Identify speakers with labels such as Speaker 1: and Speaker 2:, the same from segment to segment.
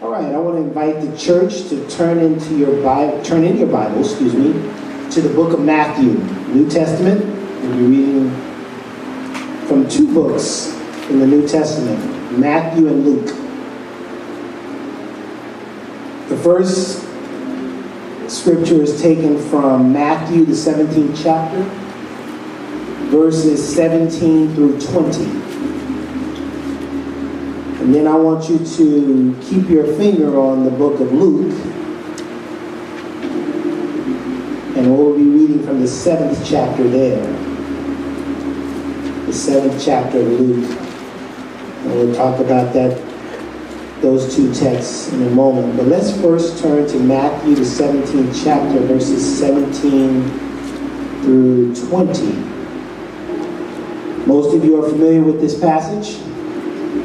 Speaker 1: All right, I want to invite the church to turn in your Bible, to the book of Matthew, New Testament. We'll be reading from two books in the New Testament, Matthew and Luke. The first scripture is taken from Matthew, the 17th chapter, verses 17 through 20. And then I want you to keep your finger on the book of Luke. And we'll be reading from the 7th chapter there. The 7th chapter of Luke. And we'll talk about those two texts in a moment. But let's first turn to Matthew, the 17th chapter, verses 17 through 20. Most of you are familiar with this passage.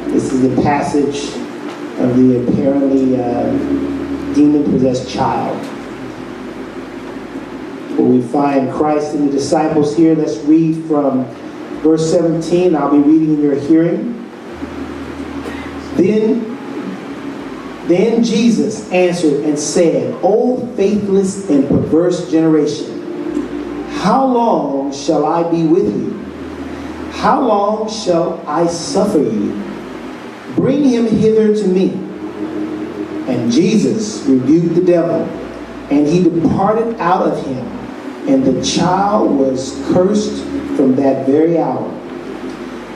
Speaker 1: This is the passage of the apparently demon-possessed child, where we find Christ and the disciples here. Let's read from verse 17. I'll be reading in your hearing. Then Jesus answered and said, O faithless and perverse generation, how long shall I be with you? How long shall I suffer you? Bring him hither to me. And Jesus rebuked the devil, and he departed out of him, and the child was cursed from that very hour.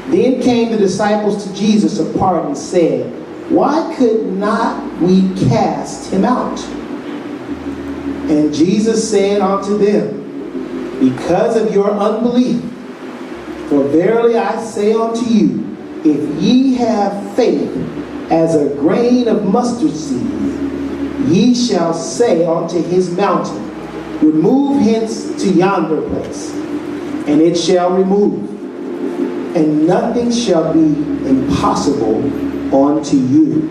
Speaker 1: Then came the disciples to Jesus apart and said, Why could not we cast him out? And Jesus said unto them, Because of your unbelief. For verily I say unto you, if ye have faith as a grain of mustard seed, ye shall say unto his mountain, Remove hence to yonder place, and it shall remove, and nothing shall be impossible unto you.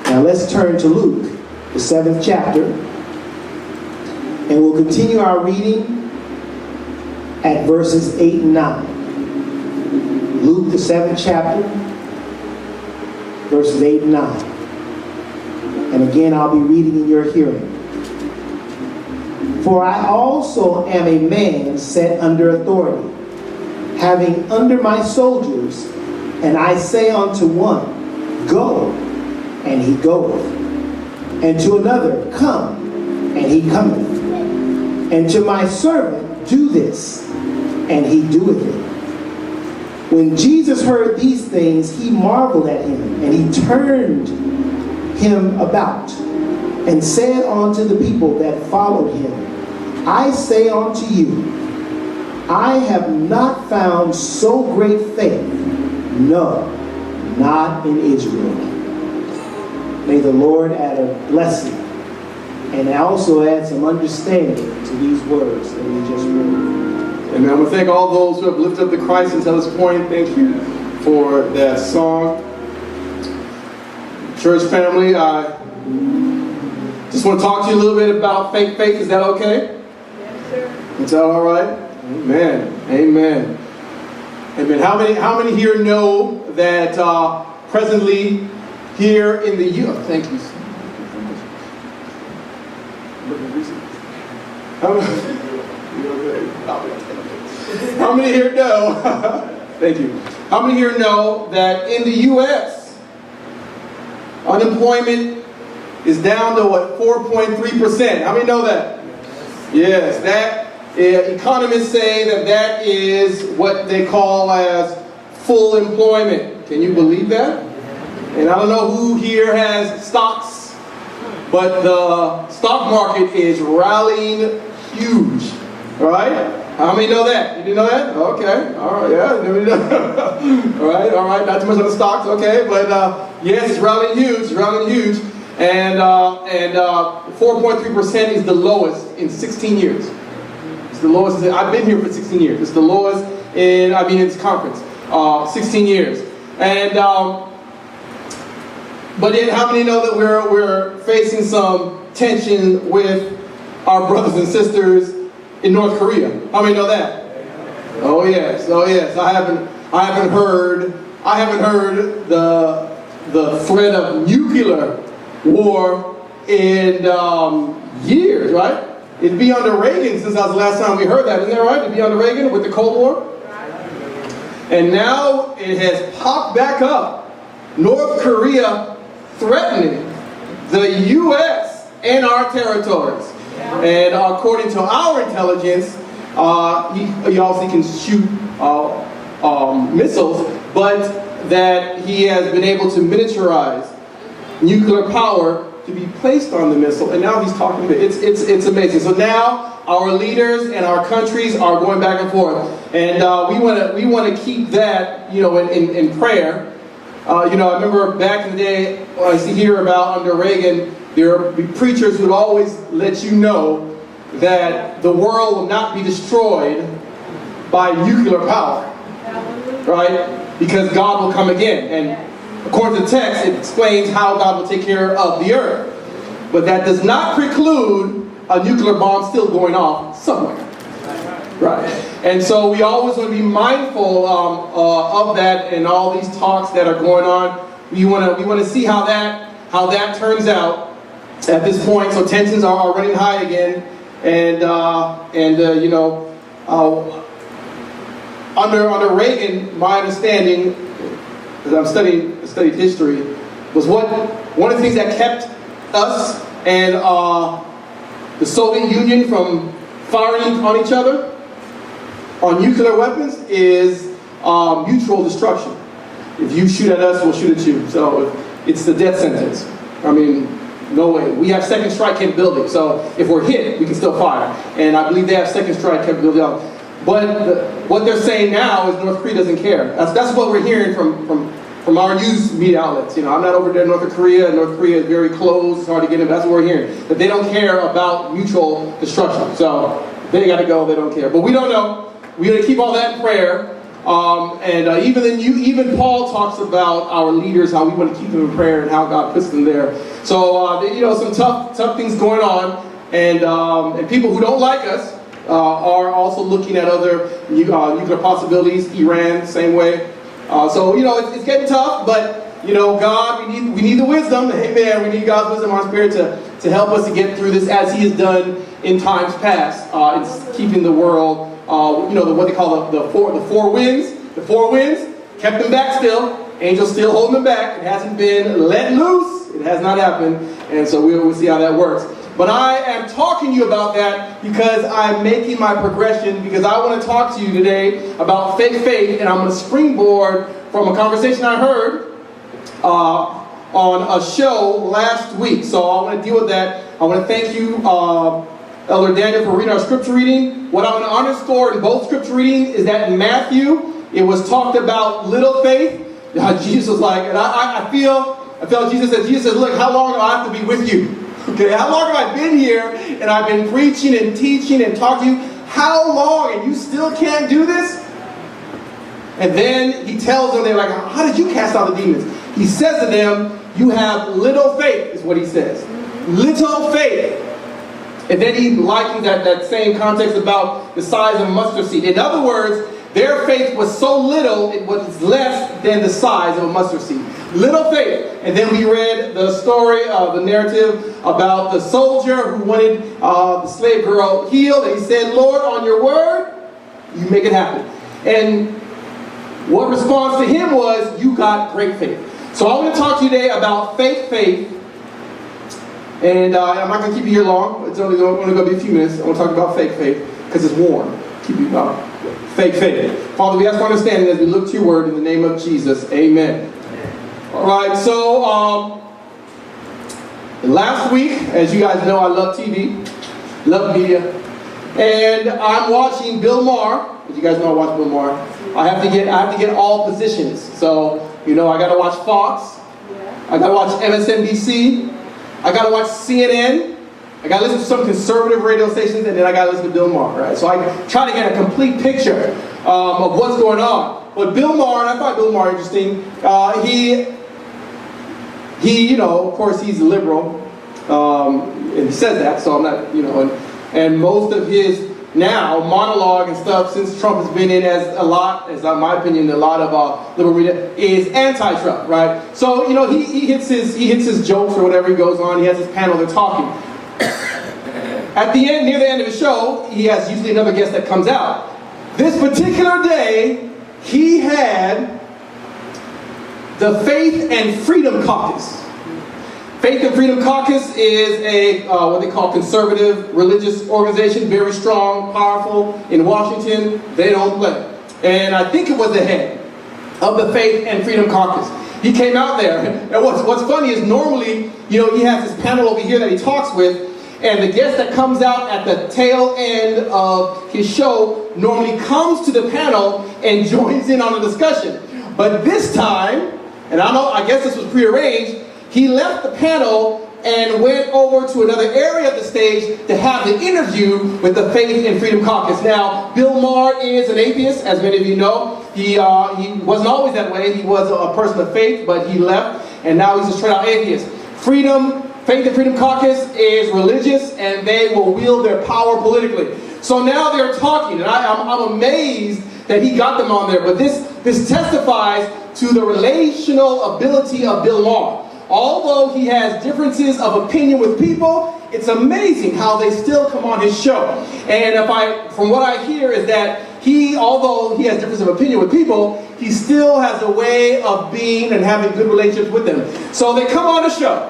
Speaker 1: Now let's turn to Luke, the 7th chapter, and we'll continue our reading at verses 8 and 9. Luke, the 7th chapter, verses 8 and 9. And again, I'll be reading in your hearing. For I also am a man set under authority, having under my soldiers, and I say unto one, Go, and he goeth, and to another, Come, and he cometh, and to my servant, Do this, and he doeth it. When Jesus heard these things, he marveled at him, and he turned him about, and said unto the people that followed him, I say unto you, I have not found so great faith, no, not in Israel. May the Lord add a blessing, and also add some understanding to these words that we just read.
Speaker 2: Amen. I want to thank all those who have lifted up the Christ until this point. Thank you for that song. Church family, I just want to talk to you a little bit about fake faith. Is that okay?
Speaker 3: Yes, sir.
Speaker 2: Is that all right? Amen. Amen. Amen. How many here know that presently here in the U.S. Thank you. How many here know? Thank you. How many here know that in the U.S. unemployment is down to what, 4.3%? How many know that? Yes, that economists say that is what they call as full employment. Can you believe that? And I don't know who here has stocks, but the stock market is rallying huge. All right? How many know that? You didn't know that? Okay. All right. Yeah. All right. Not too much on the stocks. Okay. But yes, it's rallying huge. It's rallying huge. And 4.3% is the lowest in 16 years. It's the lowest. I've been here for 16 years. It's the lowest in this conference. 16 years. And but then how many know that we're facing some tension with our brothers and sisters in North Korea? How many know that? Oh yes. I haven't heard the threat of nuclear war in years, right? It'd be under Reagan since that was the last time we heard that. Isn't that right? It'd be under Reagan with the Cold War. And now it has popped back up. North Korea threatening the U.S. and our territories. And according to our intelligence, he also can shoot missiles, but that he has been able to miniaturize nuclear power to be placed on the missile, and now he's talking to it. It's amazing. So now our leaders and our countries are going back and forth, and we want to keep that, in prayer. I remember back in the day, I used to hear about under Reagan, there would be preachers who would always let you know that the world will not be destroyed by nuclear power, right? Because God will come again. And according to the text, it explains how God will take care of the earth. But that does not preclude a nuclear bomb still going off somewhere. Right. And so we always want to be mindful of that and all these talks that are going on. We want to see how that turns out at this point. So tensions are running high again. And under Reagan, my understanding, as I'm studied history, was one of the things that kept us and the Soviet Union from firing on each other on nuclear weapons is mutual destruction. If you shoot at us, we'll shoot at you. So it's the death sentence. I mean, no way. We have second strike capability. So if we're hit, we can still fire. And I believe they have second strike capability. But what they're saying now is North Korea doesn't care. That's what we're hearing from our news media outlets. I'm not over there in North Korea. North Korea is very close. It's hard to get in. That's what we're hearing. That they don't care about mutual destruction. So they got to go. They don't care. But we don't know. We're going to keep all that in prayer. Even Paul talks about our leaders, how we want to keep them in prayer and how God puts them there. So, some tough things going on. And people who don't like us are also looking at other nuclear possibilities. Iran, same way. It's getting tough, but God, we need the wisdom. Amen. We need God's wisdom, our spirit to help us to get through this as He has done in times past. It's keeping the world, what they call the four winds. The four winds kept them back still. Angels still holding them back. It hasn't been let loose. It has not happened, and so we'll see how that works. But I am talking to you about that because I'm making my progression, because I want to talk to you today about fake faith, and I'm going to springboard from a conversation I heard on a show last week. So I want to deal with that. I want to thank you, Elder Daniel, for reading our scripture reading. What I want to underscore in both scripture readings is that in Matthew, it was talked about little faith. Jesus was like, and I felt Jesus said, look, how long do I have to be with you? Okay, how long have I been here and I've been preaching and teaching and talking to you? How long? And you still can't do this? And then he tells them, they're like, how did you cast out the demons? He says to them, you have little faith, is what he says. Little faith. And then he likens that same context about the size of a mustard seed. In other words, their faith was so little, it was less than the size of a mustard seed. Little faith. And then we read the story of the narrative about the soldier who wanted the slave girl healed. And he said, Lord, on your word, you make it happen. And what response to him was, you got great faith. So I want to talk to you today about fake faith. And I'm not going to keep you here long. It's only going to be a few minutes. I want to talk about fake faith because it's warm. Keep you fake faith. Father, we ask for understanding as we look to your word in the name of Jesus. Amen. All right, so last week, as you guys know, I love TV, love media, and I'm watching Bill Maher. As you guys know, I watch Bill Maher. I have to get all positions. So I got to watch Fox, I got to watch MSNBC, I got to watch CNN, I got to listen to some conservative radio stations, and then I got to listen to Bill Maher. Right? So I try to get a complete picture of what's going on. But Bill Maher, and I find Bill Maher interesting. He, of course, he's a liberal, and he says that, so I'm not, and most of his now monologue and stuff since Trump has been in as my opinion, a lot of liberal media is anti-Trump, right? So he hits his jokes or whatever he goes on. He has his panel. They're talking. At the end, near the end of the show, he has usually another guest that comes out. This particular day, he had the Faith and Freedom Caucus. Faith and Freedom Caucus is a what they call conservative religious organization, very strong, powerful in Washington. They don't play. And I think it was the head of the Faith and Freedom Caucus. He came out there. And what's funny is normally, he has this panel over here that he talks with, and the guest that comes out at the tail end of his show normally comes to the panel and joins in on the discussion. But this time, and I guess this was prearranged, he left the panel and went over to another area of the stage to have the interview with the Faith and Freedom Caucus. Now, Bill Maher is an atheist, as many of you know. He wasn't always that way. He was a person of faith, but he left, and now he's a straight-out atheist. Faith and Freedom Caucus is religious, and they will wield their power politically. So now they're talking, and I'm amazed that he got them on there. But this testifies to the relational ability of Bill Maher. Although he has differences of opinion with people, it's amazing how they still come on his show. And from what I hear is that although he has differences of opinion with people, he still has a way of being and having good relationships with them. So they come on the show.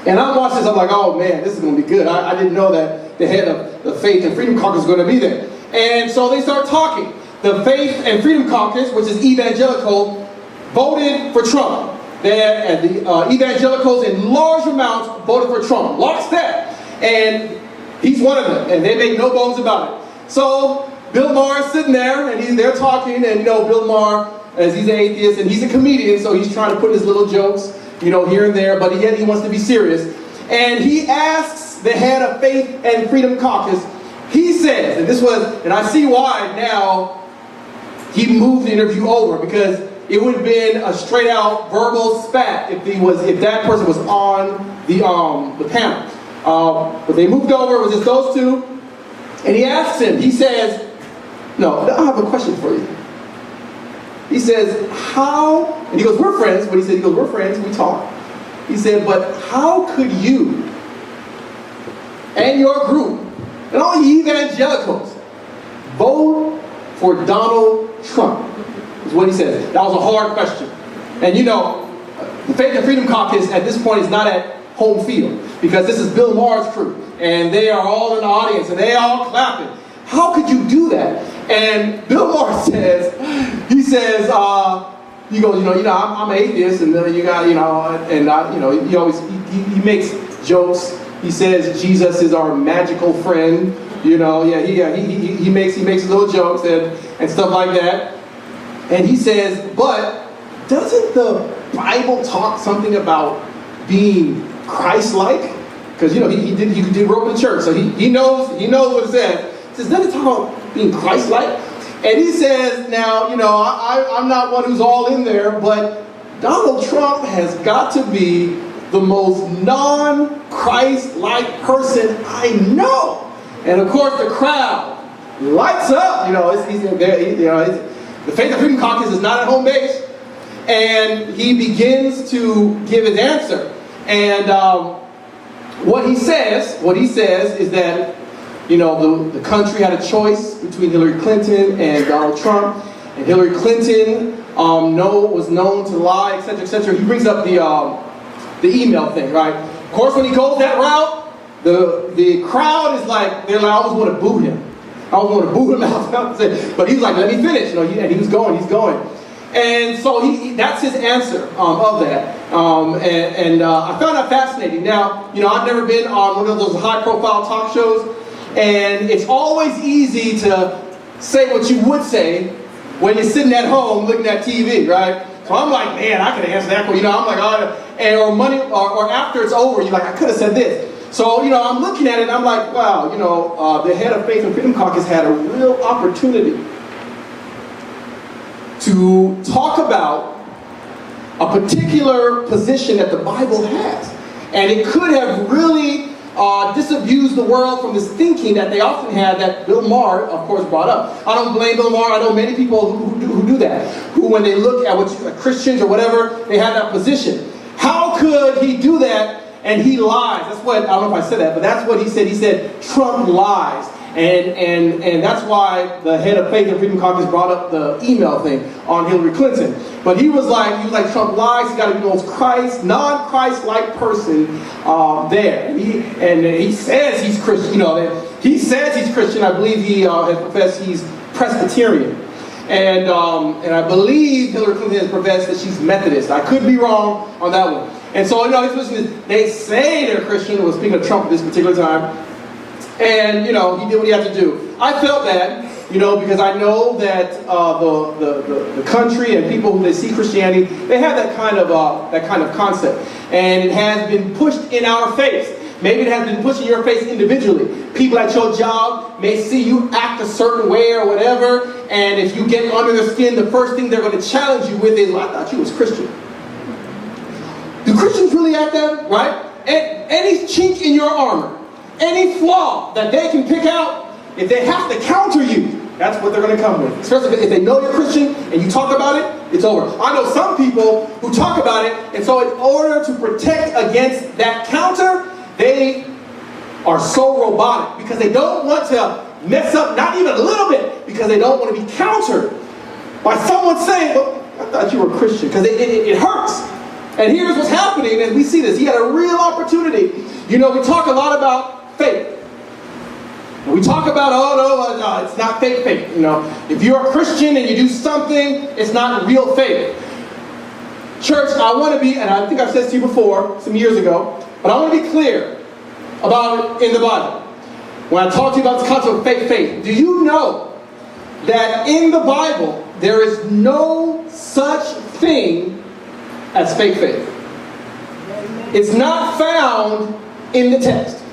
Speaker 2: And I'm watching this, I'm like, oh man, this is going to be good. I didn't know that the head of the Faith and Freedom Caucus is going to be there. And so they start talking. The Faith and Freedom Caucus, which is evangelical, voted for Trump. The evangelicals in large amounts voted for Trump, lockstep, and he's one of them, and they make no bones about it. So Bill Maher is sitting there, and they're talking, and Bill Maher, as he's an atheist, and he's a comedian, so he's trying to put his little jokes, here and there, but yet he wants to be serious. And he asks the head of Faith and Freedom Caucus, he says, and I see why now he moved the interview over, because it would have been a straight out verbal spat if that person was on the panel. But they moved over, it was just those two, and he asks him, he says, no, I have a question for you. He says, and he goes, we're friends, but he goes, we're friends, we talk. He said, but how could you and your group, and all the evangelicals, vote for Donald Trump? Is what he says. That was a hard question. And the Faith and Freedom Caucus at this point is not at home field, because this is Bill Maher's crew, and they are all in the audience, and they all clapping. How could you do that? And Bill Maher says, he goes, I'm an atheist, and you got, he makes jokes. He says Jesus is our magical friend. He makes little jokes and stuff like that. And he says, but doesn't the Bible talk something about being Christ-like? Because he grew up in the church, so he knows what it says. He says, doesn't it talk about being Christ-like? And he says, now, I'm not one who's all in there, but Donald Trump has got to be the most non-Christ-like person I know. And of course, the crowd lights up. The Faith and Freedom Caucus is not at home base, and he begins to give his answer. And what he says is that the country had a choice between Hillary Clinton and Donald Trump, and Hillary Clinton was known to lie, etc., etc. He brings up the email thing, right? Of course, when he goes that route, the crowd is like, I always want to boo him. I always want to boo him out, but he was like, let me finish, and he was going. And so that's his answer of that. And I found that fascinating. Now, I've never been on one of those high-profile talk shows, and it's always easy to say what you would say when you're sitting at home looking at TV, right? So I'm like, man, I could answer that. I'm like, or after it's over, you're like, I could have said this. So, I'm looking at it and I'm like, wow, the head of Faith and Freedom Caucus had a real opportunity to talk about a particular position that the Bible has. And it could have really disabuse the world from this thinking that they often had that Bill Maher, of course, brought up. I don't blame Bill Maher. I know many people who do that, who when they look at Christians or whatever, they have that position. How could he do that and he lies? That's what, I don't know if I said that, but that's what he said. He said, Trump lies. And that's why the head of Faith and Freedom Caucus brought up the email thing on Hillary Clinton. But he was like Trump lies. He's got to be the most non-Christ-like person there. And he says he's Christian. He says he's Christian. I believe he has professed he's Presbyterian. And I believe Hillary Clinton has professed that she's Methodist. I could be wrong on that one. And so, his position is they say they're Christian. Well, speaking of Trump at this particular time. And, he did what he had to do. I felt bad, because I know that the country and people who they see Christianity, they have that kind of concept. And it has been pushed in our face. Maybe it has been pushed in your face individually. People at your job may see you act a certain way or whatever, and if you get under their skin, the first thing they're going to challenge you with is, well, I thought you was Christian. Do Christians really act that, right? Any chink in your armor, any flaw that they can pick out, if they have to counter you, that's what they're going to come with. Especially if they know you're Christian and you talk about it, it's over. I know some people who talk about it, and so in order to protect against that counter, they are so robotic because they don't want to mess up, not even a little bit, because they don't want to be countered by someone saying, well, I thought you were a Christian, because it hurts. And here's what's happening, and we see this. He had a real opportunity. We talk a lot about faith. We talk about, no, it's not fake faith. If you're a Christian and you do something, it's not real faith. Church, I want to be, and I think I've said this to you before, some years ago, but I want to be clear about it in the Bible. When I talk to you about this concept of fake faith, do you know that in the Bible, there is no such thing as fake faith? It's not found in the text.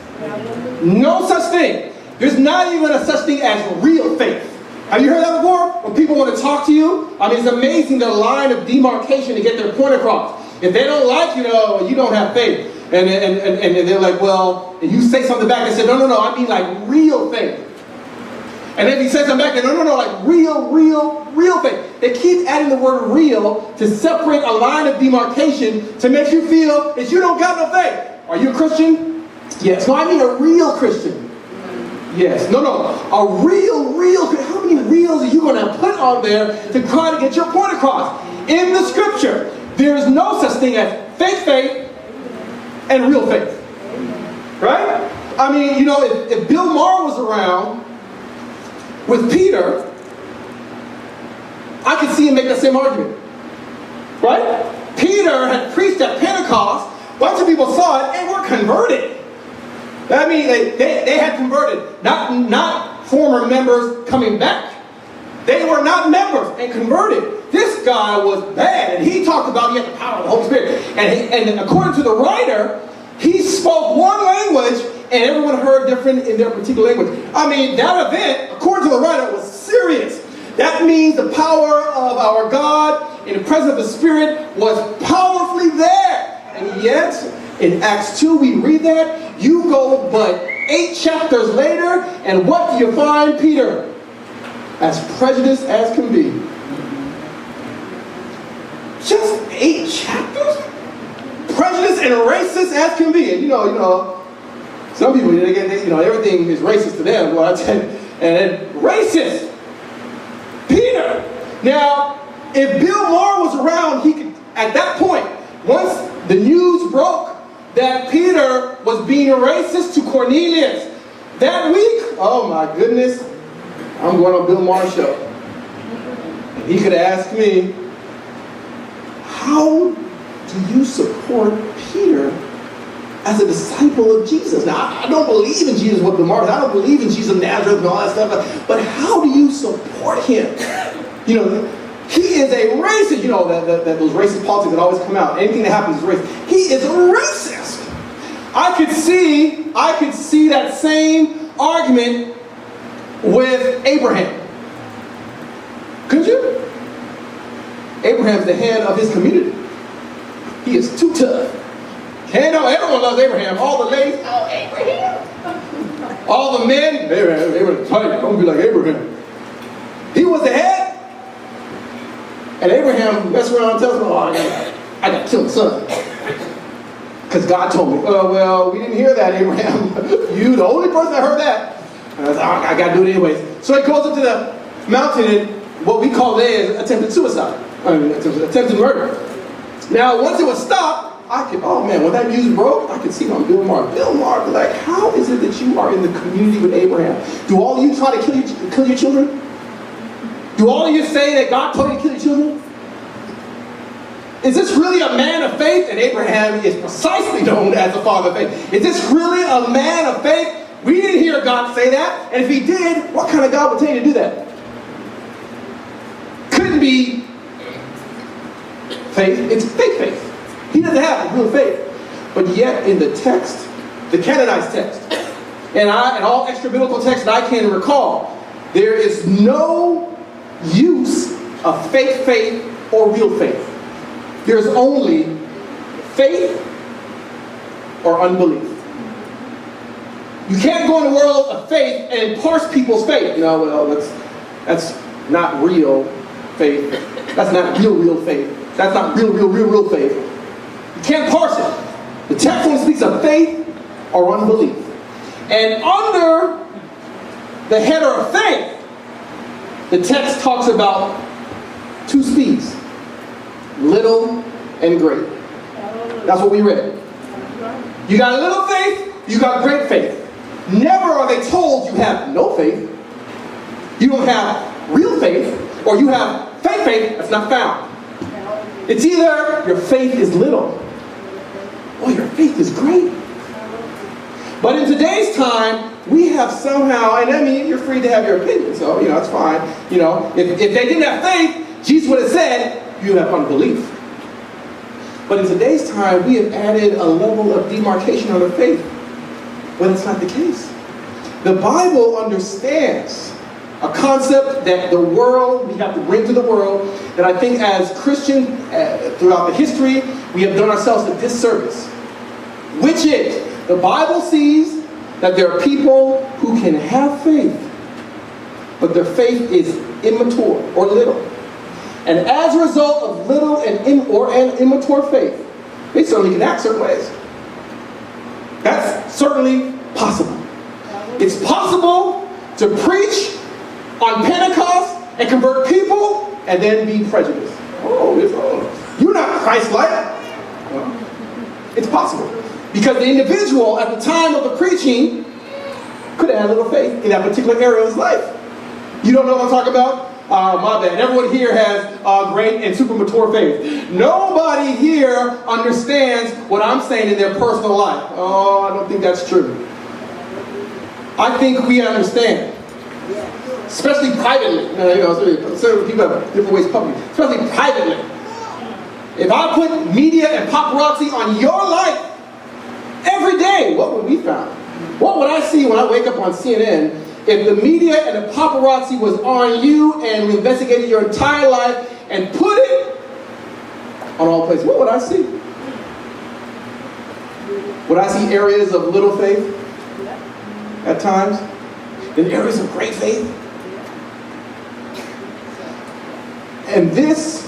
Speaker 2: No such thing. There's not even a such thing as real faith. Have you heard that before? When people want to talk to you, it's amazing the line of demarcation to get their point across. If they don't like you don't have faith. And they're like, well, and you say something back and say, no, I mean like real faith. And then he says something back and no, like real faith. They keep adding the word real to separate a line of demarcation to make you feel that you don't got no faith. Are you a Christian? Yes. No, I mean a real Christian. Yes. No. A real. How many reals are you going to put on there to try to get your point across? In the scripture, there is no such thing as fake faith and real faith. Right? If Bill Maher was around with Peter, I could see him make that same argument. Right? Peter had preached at Pentecost. A bunch of people saw it and were converted. They had converted. Not former members coming back. They were not members and converted. This guy was bad, and he talked about he had the power of the Holy Spirit. And according to the writer, he spoke one language, and everyone heard different in their particular language. That event, according to the writer, was serious. That means the power of our God in the presence of the Spirit was powerfully there. And yet, in Acts 2, we read that. You go but 8 chapters later, and what do you find Peter? As prejudiced as can be. Just 8 chapters? Prejudiced and racist as can be. And some people, everything is racist to them. And then racist. Peter. Now, if Bill Maher was around, he could, at that point, once the news broke that Peter was being racist to Cornelius, that week, oh my goodness, I'm going on Bill Maher's show. He could ask me, how do you support Peter as a disciple of Jesus? Now, I don't believe in Jesus with the Maher. I don't believe in Jesus of Nazareth and all that stuff. But how do you support him? He is a racist. That those racist politics that always come out. Anything that happens is racist. He is a racist. I could see that same argument with Abraham. Could you? Abraham's the head of his community. He is too tough. And no, everyone loves Abraham. All the ladies, oh, Abraham. All the men, Abraham, tight. Don't be like Abraham. He was the head. And Abraham messed around and tells me, oh, I got to kill the son. Because God told me. Oh, well, we didn't hear that, Abraham. You, the only person that heard that. And I was like, oh, I got to do it anyways. So he goes up to the mountain, and what we call today is attempted suicide. Attempted murder. Now, once it was stopped, oh man, when that music broke, I could see on Bill Maher. Bill Maher, like, how is it that you are in the community with Abraham? Do all of you try to kill your children? Do all of you say that God told you to kill your children? Is this really a man of faith? And Abraham is precisely known as the father of faith. Is this really a man of faith? We didn't hear God say that. And if he did, what kind of God would tell you to do that? Couldn't be faith. It's fake faith. He doesn't have real faith. But yet in the text, the canonized text, and all extra biblical texts that I can recall, there is no use of fake faith or real faith. There's only faith or unbelief. You can't go in the world of faith and parse people's faith. You know, well, that's not real faith. That's not real faith. That's not real faith. You can't parse it. The text only speaks of faith or unbelief. And under the header of faith, the text talks about two speeds. Little and great. That's what we read. You got a little faith, you got great faith. Never are they told you have no faith, you don't have real faith, or you have fake faith that's not found. It's either your faith is little, or your faith is great. But in today's time, we have somehow, and I mean, you're free to have your opinion, so, it's fine. If they didn't have faith, Jesus would have said, you have unbelief. But in today's time, we have added a level of demarcation on the faith. But it's not the case. The Bible understands a concept that the world, we have to bring to the world, that I think as Christians, throughout the history, we have done ourselves a disservice. Which is, the Bible sees that there are people who can have faith, but their faith is immature or little. And as a result of little and immature faith, they certainly can act certain ways. That's certainly possible. It's possible to preach on Pentecost and convert people and then be prejudiced. You're not Christ-like. Well, it's possible. Because the individual at the time of the preaching could have had little faith in that particular area of his life. You don't know what I'm talking about? My bad. Everyone here has great and super mature faith. Nobody here understands what I'm saying in their personal life. Oh, I don't think that's true. I think we understand. Especially privately. Certain people have different ways publicly. Especially privately. If I put media and paparazzi on your life every day, what would we find? What would I see when I wake up on CNN if the media and the paparazzi was on you and investigated your entire life and put it on all places? What would I see? Would I see areas of little faith at times? And areas of great faith? And this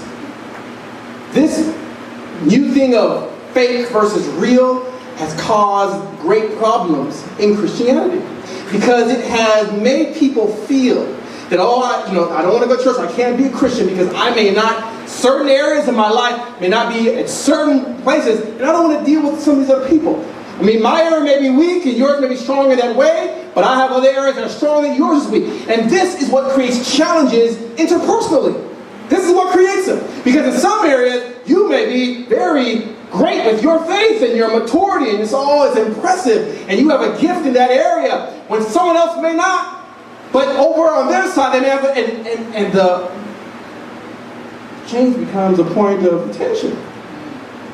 Speaker 2: new thing of fake versus real has caused great problems in Christianity. Because it has made people feel that, I don't want to go to church, I can't be a Christian because I may not, certain areas of my life may not be at certain places, and I don't want to deal with some of these other people. I mean, my area may be weak and yours may be strong in that way, but I have other areas that are strong and yours is weak. And this is what creates challenges interpersonally. This is what creates them. Because in some areas, you may be very great with your faith and your maturity, and it's impressive, and you have a gift in that area when someone else may not. But over on their side, they may have, and the change becomes a point of tension.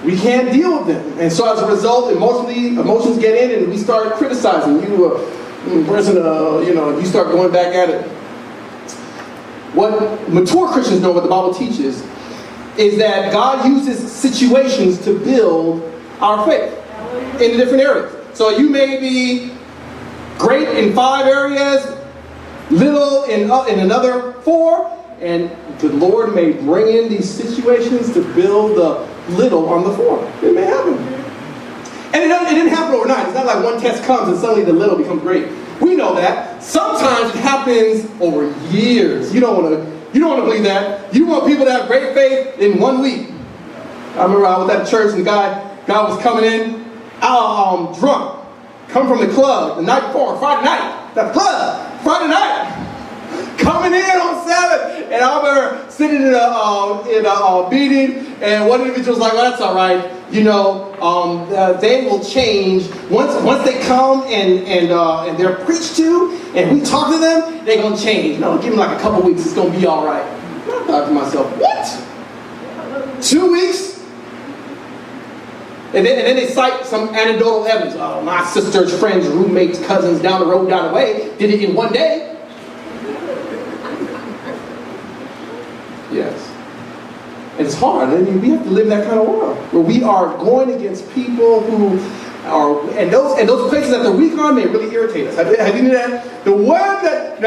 Speaker 2: We can't deal with them, and so as a result, emotions get in, and we start criticizing you. You start going back at it. What mature Christians know, what the Bible teaches, is that God uses situations to build our faith. in the different areas. So you may be great in 5 areas, little in another 4, and the Lord may bring in these situations to build the little on the 4. It may happen. And it didn't happen overnight. It's not like one test comes and suddenly the little becomes great. We know that. Sometimes it happens over years. You don't want to believe that. You want people to have great faith in 1 week. I remember I was at a church and the guy was coming in drunk. Come from the club the night before, Friday night. The club, Friday night. Coming in on Sabbath. And I remember sitting in a meeting, and one individual was like, well, that's all right. You know, they will change. Once they come and they're preached to, and we talk to them, they're going to change. You know, give them like a couple weeks, it's going to be all right. And I thought to myself, what? 2 weeks? And then they cite some anecdotal evidence. Oh, my sister's friends, roommates, cousins down the road, down the way, did it in 1 day. Yes. And it's hard. I mean, we have to live in that kind of world where we are going against people who are, and those places that they're weak on may really irritate us. Have you known that? The one that,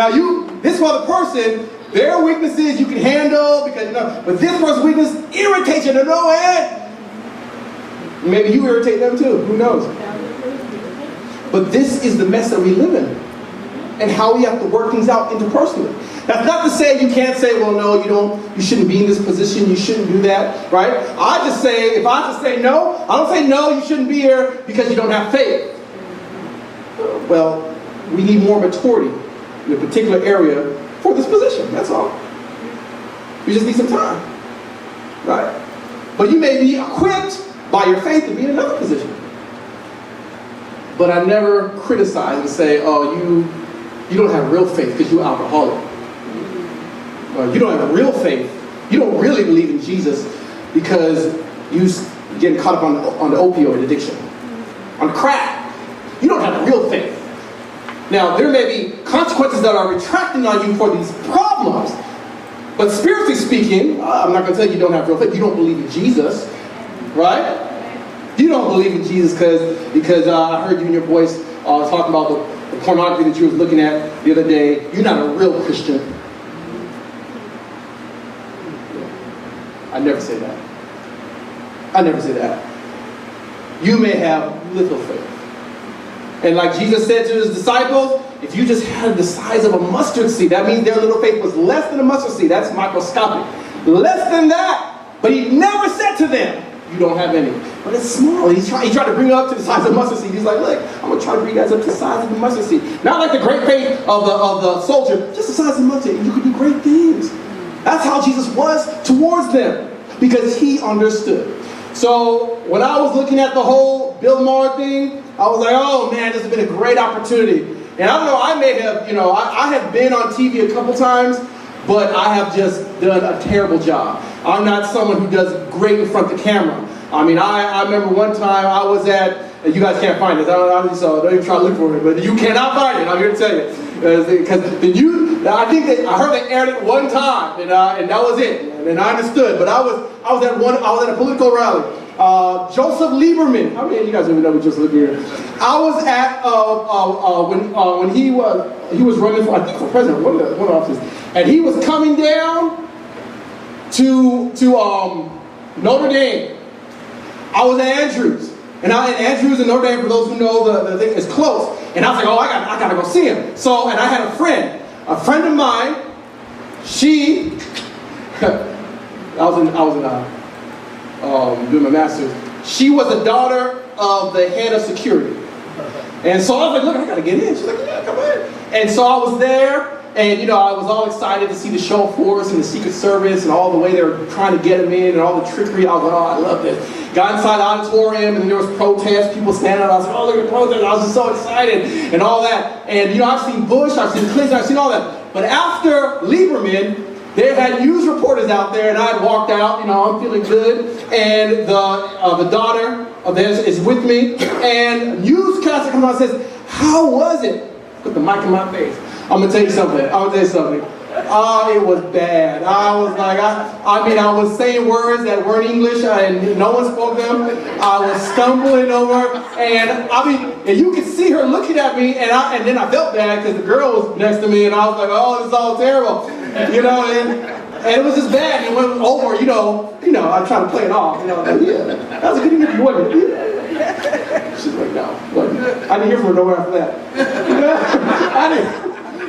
Speaker 2: this other person, their weaknesses you can handle because, but this person's weakness irritates you to no end. Maybe you irritate them too, who knows? But this is the mess that we live in and how we have to work things out interpersonally. That's not to say you can't say, well, no, you shouldn't be in this position, you shouldn't do that, right? If I just say no, I don't say no, you shouldn't be here because you don't have faith. Well, we need more maturity in a particular area for this position, that's all. We just need some time, right? But you may be equipped by your faith to be in another position. But I never criticize and say, oh, you don't have real faith because you're alcoholic. You don't have real faith. You don't really believe in Jesus because you're getting caught up on the opioid addiction. On crack. You don't have real faith. Now, there may be consequences that are retracting on you for these problems. But spiritually speaking, I'm not going to tell you don't have real faith. You don't believe in Jesus. Right? You don't believe in Jesus because I heard you and your voice talking about the pornography that you was looking at the other day. You're not a real Christian. I never say that. I never say that. You may have little faith. And like Jesus said to his disciples, if you just had the size of a mustard seed, that means their little faith was less than a mustard seed. That's microscopic. Less than that. But he never said to them, you don't have any. But it's small. He tried to bring it up to the size of the mustard seed. He's like, look, I'm going to try to bring you guys up to the size of the mustard seed. Not like the great faith of the soldier, just the size of the mustard seed. You can do great things. That's how Jesus was towards them, because he understood. So when I was looking at the whole Bill Maher thing, I was like, oh man, this has been a great opportunity. And I don't know, I may have, I have been on TV a couple times, but I have just done a terrible job. I'm not someone who does great in front of the camera. I mean, I remember one time I was at, you guys can't find it, so don't even try to look for it, but you cannot find it, I'm here to tell you. Because I think that I heard they aired it one time, and that was it. And I understood, but I was at a political rally. Joseph Lieberman, how many of you guys even know who Joseph Lieberman is? I was at when he was running for, I think, for president, one of the offices, and he was coming down to Notre Dame. I was at Andrews. And Andrews and Notre Dame, for those who know, the thing is close. And I was like, oh, I gotta go see him. So, and I had a friend of mine. She, I was doing my master's. She was the daughter of the head of security. And so I was like, look, I gotta get in. She's like, yeah, come in. And so I was there. And, I was all excited to see the show force and the Secret Service and all the way they were trying to get him in and all the trickery. I was like, oh, I love this. Got inside the auditorium and there was protests, people standing out. I was like, oh, look at the protest. I was just so excited and all that. And, I've seen Bush, I've seen Clinton, I've seen all that. But after Lieberman, they had news reporters out there and I had walked out, I'm feeling good. And the daughter of theirs is with me. And a newscaster comes on and says, how was it? Put the mic in my face. I'm going to tell you something. Oh, it was bad. I was like, I was saying words that weren't English and no one spoke them. I was stumbling over, and you could see her looking at me, and then I felt bad because the girl was next to me, and I was like, oh, this is all terrible, and it was just bad. It went over, I tried to play it off, like, yeah, that was a good English boy. She's like, no. I didn't hear from her nowhere after that.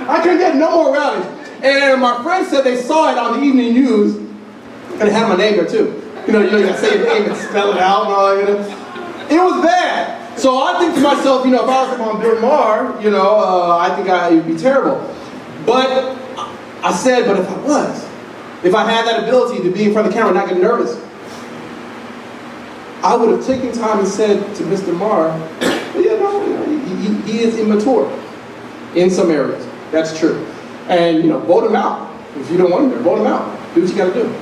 Speaker 2: I couldn't get no more rallies. And my friends said they saw it on the evening news, and it had my name there too. You gotta say your name and spell it out and all that. It was bad. So I think to myself, if I was on Bill Maher, I think it would be terrible. But I said, but if I had that ability to be in front of the camera and not get nervous, I would have taken time and said to Mr. Maher, he is immature in some areas. That's true. And, vote him out. If you don't want him there, vote him out. Do what you got to do.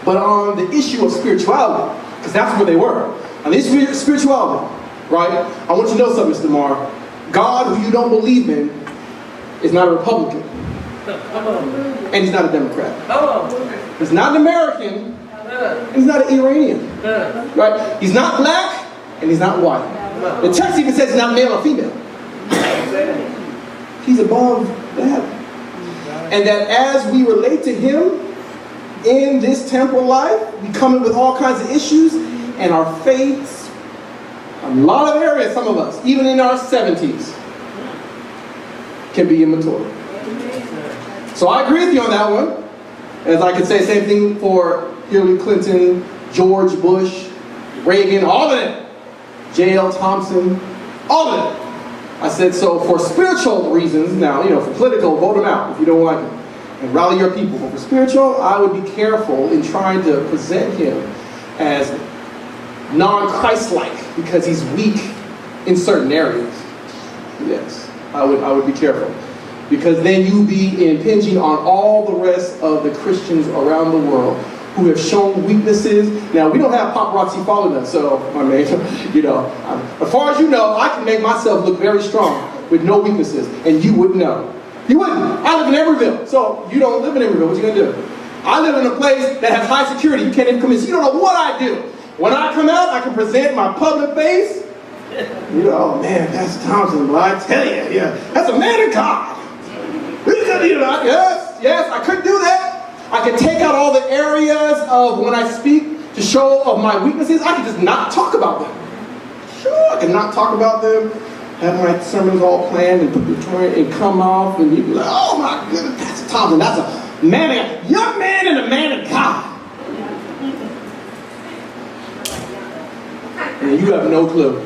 Speaker 2: But on the issue of spirituality, because that's where they were. On the issue of spirituality, right? I want you to know something, Mr. Maher. God, who you don't believe in, is not a Republican. And he's not a Democrat. He's not an American. And he's not an Iranian. Right? He's not black, and he's not white. The text even says he's not male or female. He's above that. And that as we relate to him in this temporal life, we come in with all kinds of issues, and our faiths, a lot of areas, some of us, even in our 70s, can be immature. So I agree with you on that one. As I could say the same thing for Hillary Clinton, George Bush, Reagan, all of them. J.L.Thompson, all of them. I said, so for spiritual reasons, now, for political, vote them out if you don't like him. And rally your people. But for spiritual, I would be careful in trying to present him as non-Christ-like because he's weak in certain areas. Yes, I would be careful. Because then you be impinging on all the rest of the Christians around the world who have shown weaknesses. Now, we don't have paparazzi following us, so, I mean, as far as you know, I can make myself look very strong with no weaknesses, and you wouldn't know. You wouldn't. I live in Emeryville, so you don't live in Emeryville. What you gonna do? I live in a place that has high security. You can't even come in. So you don't know what I do. When I come out, I can present my public face. Oh man, Pastor Thompson, well, I tell you, that's a man of God. Yes, I could do that. I could take out all the areas of when I speak to show of my weaknesses. I could just not talk about them. Sure, I can not talk about them. Have my sermons all planned and come off, and you'd be like, oh my goodness, Pastor Thompson, that's a man of God, young man and a man of God. And you have no clue.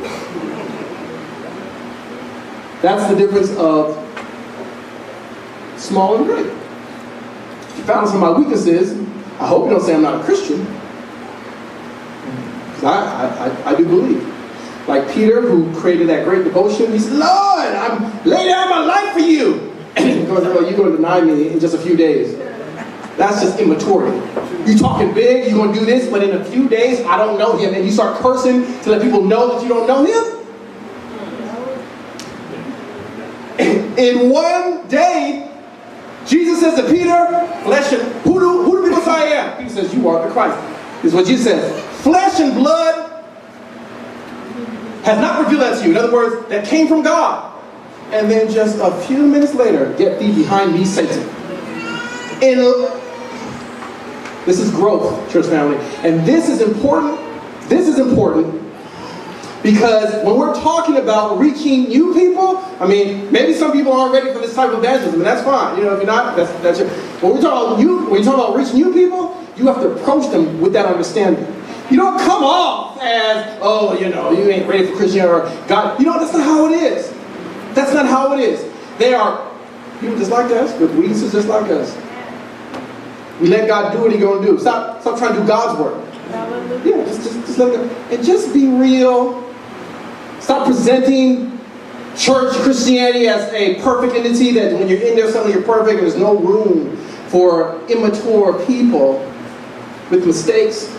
Speaker 2: That's the difference of small and great. If you found some of my weaknesses, I hope you don't say I'm not a Christian. Because I do believe. Like Peter, who created that great devotion, he said, Lord, I'm laying down my life for you. And he goes, oh, you're going to deny me in just a few days. That's just immaturity. You talking big, you're going to do this, but in a few days, I don't know him. And you start cursing to let people know that you don't know him. In one day, Jesus says to Peter, flesh and, who do people say I am? Peter says, you are the Christ. This is what Jesus says. Flesh and blood has not revealed that to you. In other words, that came from God. And then just a few minutes later, get thee behind me, Satan. This is growth, church family. And this is important. This is important because when we're talking about reaching new people, I mean, maybe some people aren't ready for this type of evangelism, and that's fine. If you're not, that's your. When we're talking about when you're talking about reaching new people, you have to approach them with that understanding. You don't come off as, oh, you ain't ready for Christianity or God. That's not how it is. That's not how it is. They are people just like us, with weaknesses just like us. We let God do what He's going to do. Stop trying to do God's work. Yeah, just let God. And just be real. Stop presenting church Christianity as a perfect entity that when you're in there suddenly you're perfect and there's no room for immature people with mistakes.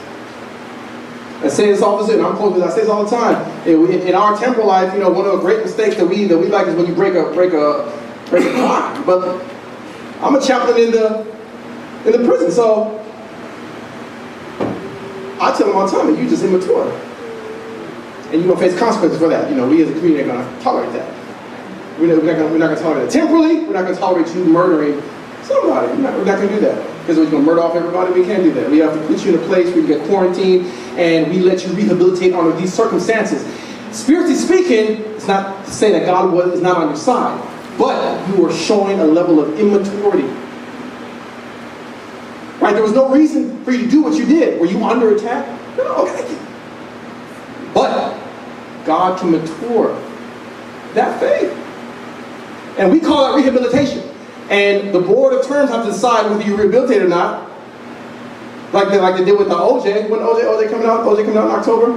Speaker 2: I say this all the time. I'm close with. I say this all the time. In our temporal life, one of the great mistakes that we like is when you break a clock. But I'm a chaplain in the prison, so I tell them all the time, you're just immature. And you're going to face consequences for that. We as a community are going to tolerate that. We're not going to tolerate that. Temporally, we're not going to tolerate you murdering somebody. We're not going to do that. Because we're going to murder off everybody. We can't do that. We have to put you in a place where you get quarantined and we let you rehabilitate under these circumstances. Spiritually speaking, it's not to say that God is not on your side, but you are showing a level of immaturity. Right? There was no reason for you to do what you did. Were you under attack? No, okay. But God can mature that faith. And we call that rehabilitation. And the board of terms have to decide whether you rehabilitate or not. Like they did with the OJ. When OJ coming out? OJ coming out in October?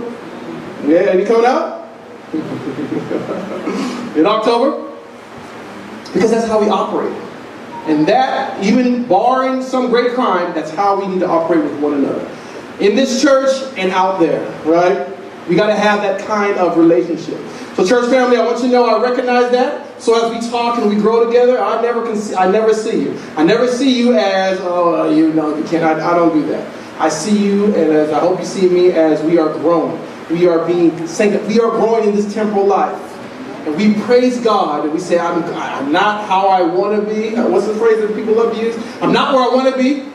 Speaker 2: Yeah, and he coming out? In October? Because that's how we operate. And that, even barring some great crime, that's how we need to operate with one another. In this church and out there, right? We got to have that kind of relationship. So church family, I want you to know I recognize that. So as we talk and we grow together, I never see you. I never see you as, you can't. I don't do that. I see you, and as I hope you see me, as we are growing. We are being sanctified. We are growing in this temporal life. And we praise God, and we say, I'm not how I want to be. What's the phrase that people love to use? I'm not where I want to be.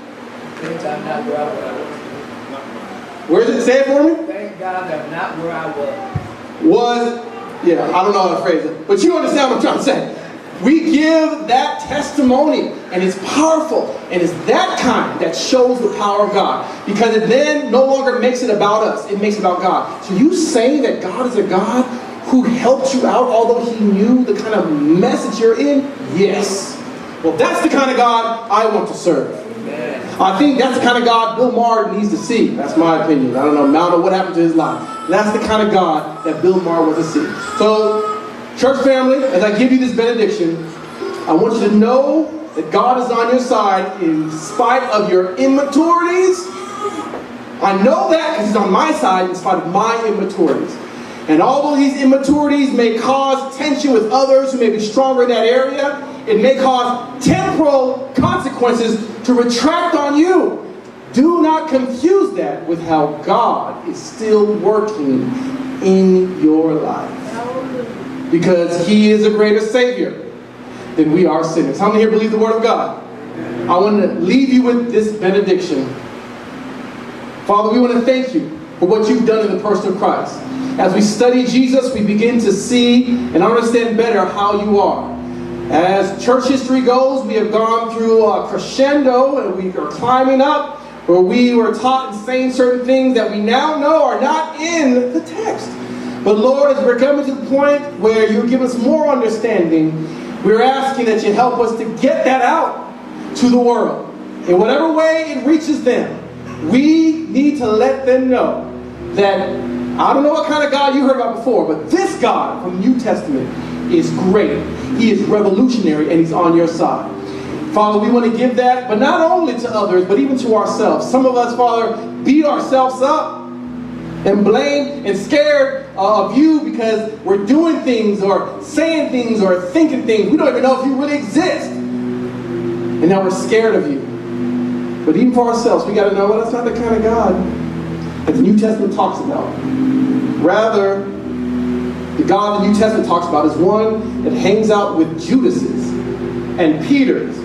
Speaker 3: Thank God, not where I was.
Speaker 2: Where is it? Say it for me.
Speaker 3: Thank God I'm not where I was.
Speaker 2: Yeah, I don't know how to phrase it. But you understand what I'm trying to say. We give that testimony, and it's powerful. And it's that kind that shows the power of God. Because it then no longer makes it about us. It makes it about God. So you saying that God is a God who helped you out, although he knew the kind of mess that you're in? Yes. Well, that's the kind of God I want to serve. Amen. I think that's the kind of God Bill Maher needs to see. That's my opinion. I don't know what happened to his life. That's the kind of God that Bill Maher wants to see. So, church family, as I give you this benediction, I want you to know that God is on your side in spite of your immaturities. I know that because he's on my side in spite of my immaturities. And although these immaturities may cause tension with others who may be stronger in that area, it may cause temporal consequences to retract on you. Do not confuse that with how God is still working in your life. Because he is a greater Savior than we are sinners. How many here believe the Word of God? I want to leave you with this benediction. Father, we want to thank you for what you've done in the person of Christ. As we study Jesus, we begin to see and understand better how you are. As church history goes, we have gone through a crescendo and we are climbing up, where we were taught and saying certain things that we now know are not in the text. But Lord, as we're coming to the point where you give us more understanding, we're asking that you help us to get that out to the world. In whatever way it reaches them, we need to let them know that I don't know what kind of God you heard about before, but this God from the New Testament is great. He is revolutionary, and he's on your side. Father, we want to give that, but not only to others, but even to ourselves. Some of us, Father, beat ourselves up and blame and scared of you because we're doing things or saying things or thinking things. We don't even know if you really exist. And now we're scared of you. But even for ourselves, we got to know, well, that's not the kind of God that the New Testament talks about. Rather, the God the New Testament talks about is one that hangs out with Judases and Peters,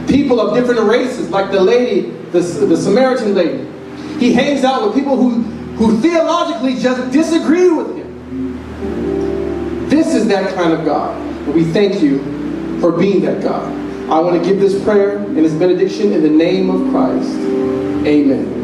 Speaker 2: people of different races, like the lady, the Samaritan lady. He hangs out with people who theologically just disagree with him. This is that kind of God. And we thank you for being that God. I want to give this prayer and this benediction in the name of Christ. Amen.